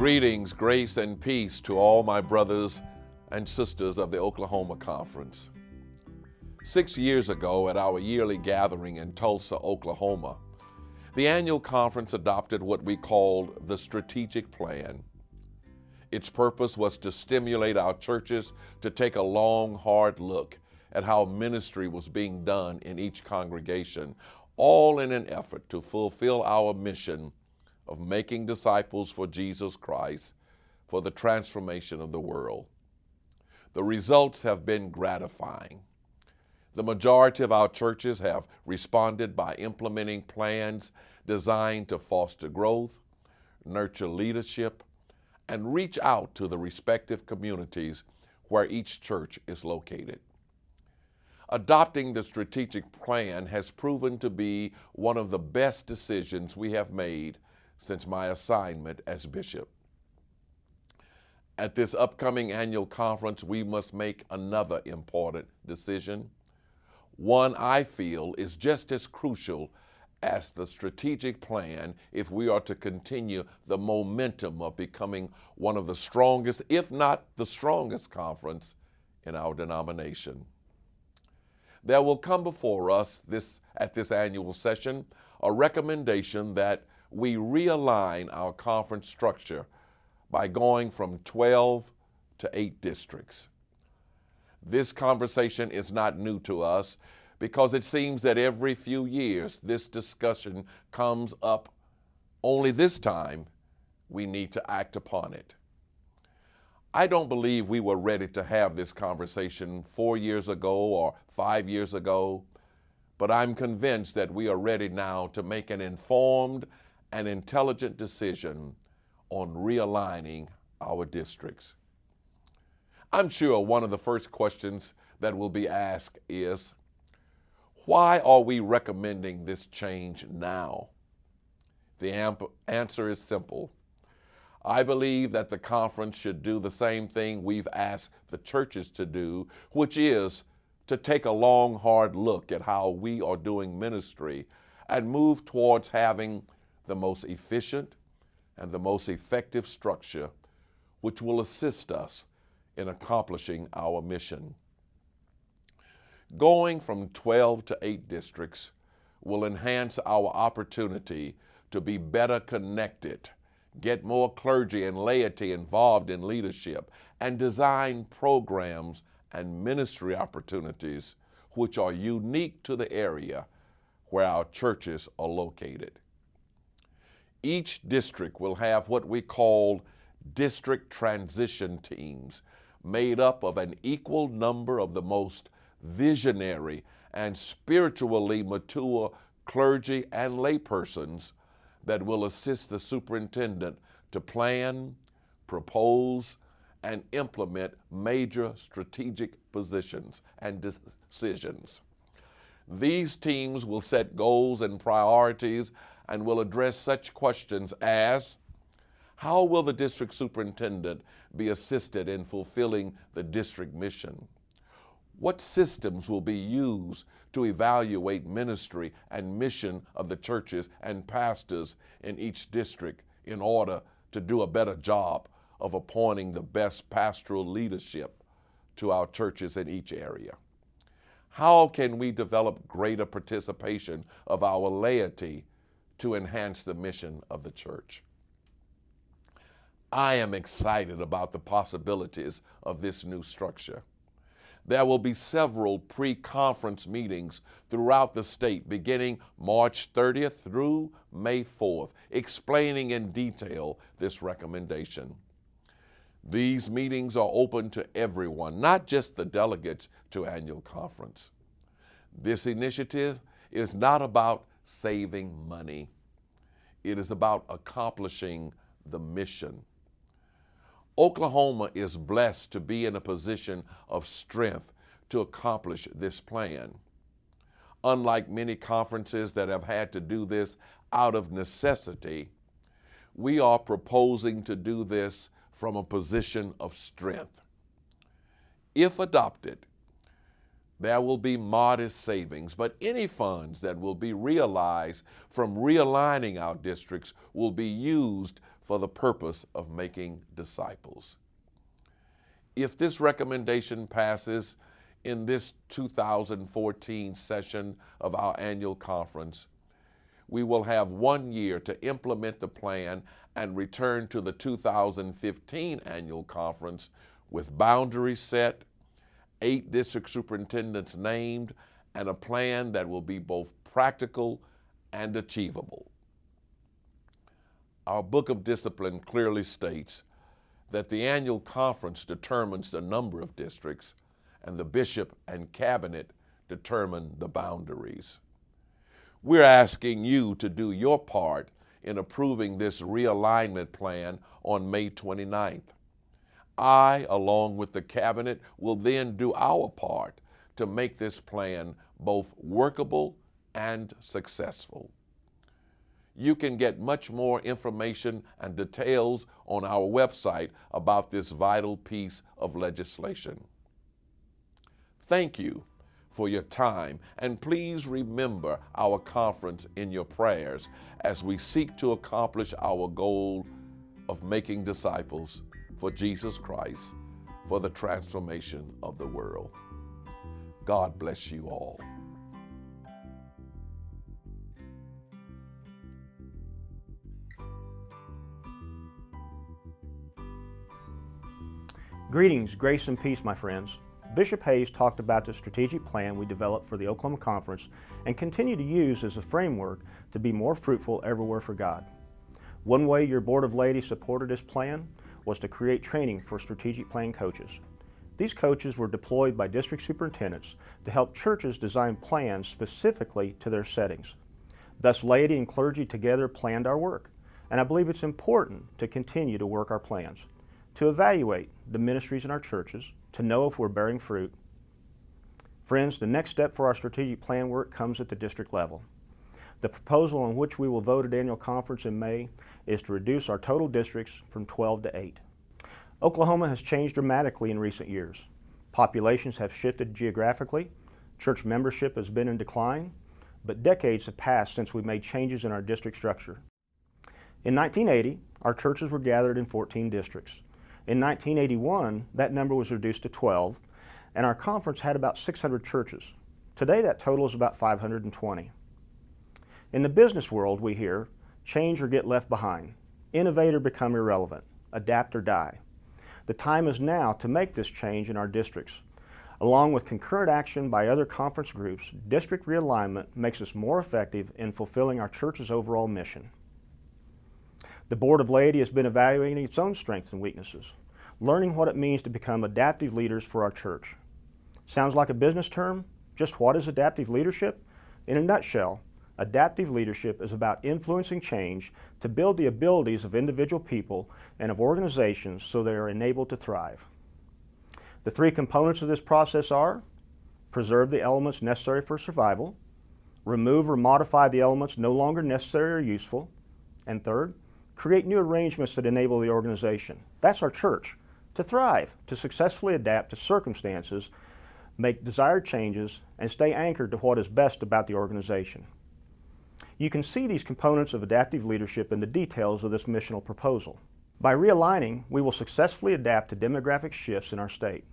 Greetings, grace, and peace to all my brothers and sisters of the Oklahoma Conference. 6 years ago, at our yearly gathering in Tulsa, Oklahoma, the annual conference adopted what we called the Strategic Plan. Its purpose was to stimulate our churches to take a long, hard look at how ministry was being done in each congregation, all in an effort to fulfill our mission of making disciples for Jesus Christ for the transformation of the world. The results have been gratifying. The majority of our churches have responded by implementing plans designed to foster growth, nurture leadership, and reach out to the respective communities where each church is located. Adopting the strategic plan has proven to be one of the best decisions we have made since my assignment as bishop. At this upcoming annual conference, we must make another important decision. One I feel is just as crucial as the strategic plan if we are to continue the momentum of becoming one of the strongest, if not the strongest, conference in our denomination. There will come before us at this annual session a recommendation that we realign our conference structure by going from 12 to 8 districts. This conversation is not new to us because it seems that every few years this discussion comes up, only this time we need to act upon it. I don't believe we were ready to have this conversation 4 years ago or 5 years ago, but I'm convinced that we are ready now to make an informed and intelligent decision on realigning our districts. I'm sure one of the first questions that will be asked is, why are we recommending this change now? The answer is simple. I believe that the conference should do the same thing we've asked the churches to do, which is to take a long, hard look at how we are doing ministry and move towards having the most efficient and the most effective structure which will assist us in accomplishing our mission. Going from 12 to 8 districts will enhance our opportunity to be better connected, get more clergy and laity involved in leadership, and design programs and ministry opportunities which are unique to the area where our churches are located. Each district will have what we call district transition teams, made up of an equal number of the most visionary and spiritually mature clergy and laypersons that will assist the superintendent to plan, propose, and implement major strategic positions and decisions. These teams will set goals and priorities and will address such questions as, how will the district superintendent be assisted in fulfilling the district mission? What systems will be used to evaluate ministry and mission of the churches and pastors in each district in order to do a better job of appointing the best pastoral leadership to our churches in each area? How can we develop greater participation of our laity to enhance the mission of the church? I am excited about the possibilities of this new structure. There will be several pre-conference meetings throughout the state beginning March 30th through May 4th, explaining in detail this recommendation. These meetings are open to everyone, not just the delegates to annual conference. This initiative is not about saving money. It is about accomplishing the mission. Oklahoma is blessed to be in a position of strength to accomplish this plan. Unlike many conferences that have had to do this out of necessity, we are proposing to do this from a position of strength. If adopted, There will be modest savings, but any funds that will be realized from realigning our districts will be used for the purpose of making disciples. If this recommendation passes in this 2014 session of our annual conference, we will have 1 year to implement the plan and return to the 2015 annual conference with boundaries set, 8 district superintendents named, and a plan that will be both practical and achievable. Our Book of Discipline clearly states that the annual conference determines the number of districts and the bishop and cabinet determine the boundaries. We're asking you to do your part in approving this realignment plan on May 29th. I, along with the cabinet, will then do our part to make this plan both workable and successful. You can get much more information and details on our website about this vital piece of legislation. Thank you for your time, and please remember our conference in your prayers as we seek to accomplish our goal of making disciples for Jesus Christ, for the transformation of the world. God bless you all. Greetings, grace and peace, my friends. Bishop Hayes talked about the strategic plan we developed for the Oklahoma Conference and continue to use as a framework to be more fruitful everywhere for God. One way your Board of Ladies supported this plan was to create training for strategic plan coaches. These coaches were deployed by district superintendents to help churches design plans specifically to their settings. Thus, laity and clergy together planned our work, and I believe it's important to continue to work our plans, to evaluate the ministries in our churches, to know if we're bearing fruit. Friends, the next step for our strategic plan work comes at the district level. The proposal on which we will vote at annual conference in May is to reduce our total districts from 12 to 8. Oklahoma has changed dramatically in recent years. Populations have shifted geographically, church membership has been in decline, but decades have passed since we made changes in our district structure. In 1980, our churches were gathered in 14 districts. In 1981, that number was reduced to 12, and our conference had about 600 churches. Today, that total is about 520. In the business world, we hear, change or get left behind, innovate or become irrelevant, adapt or die. The time is now to make this change in our districts. Along with concurrent action by other conference groups, district realignment makes us more effective in fulfilling our church's overall mission. The Board of Laity has been evaluating its own strengths and weaknesses, learning what it means to become adaptive leaders for our church. Sounds like a business term? Just what is adaptive leadership? In a nutshell, adaptive leadership is about influencing change to build the abilities of individual people and of organizations so they are enabled to thrive. The 3 components of this process are: preserve the elements necessary for survival, remove or modify the elements no longer necessary or useful, and third, create new arrangements that enable the organization. That's our church, to thrive, to successfully adapt to circumstances, make desired changes, and stay anchored to what is best about the organization. You can see these components of adaptive leadership in the details of this missional proposal. By realigning, we will successfully adapt to demographic shifts in our state,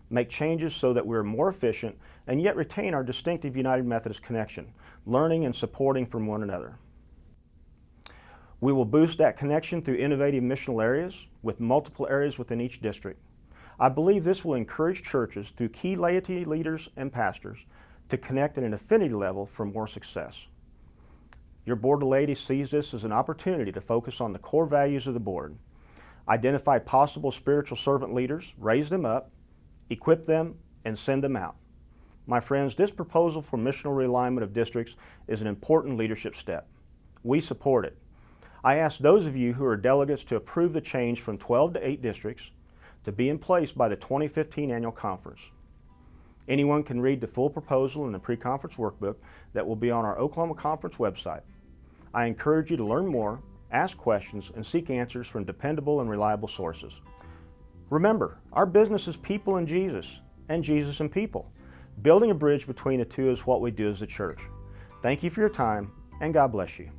make changes so that we are more efficient, and yet retain our distinctive United Methodist connection, learning and supporting from one another. We will boost that connection through innovative missional areas with multiple areas within each district. I believe this will encourage churches through key laity leaders and pastors to connect at an affinity level for more success. Your Board of Ladies sees this as an opportunity to focus on the core values of the board, identify possible spiritual servant leaders, raise them up, equip them, and send them out. My friends, this proposal for missional realignment of districts is an important leadership step. We support it. I ask those of you who are delegates to approve the change from 12 to 8 districts to be in place by the 2015 annual conference. Anyone can read the full proposal in the pre-conference workbook that will be on our Oklahoma Conference website. I encourage you to learn more, ask questions, and seek answers from dependable and reliable sources. Remember, our business is people and Jesus and people. Building a bridge between the two is what we do as a church. Thank you for your time, and God bless you.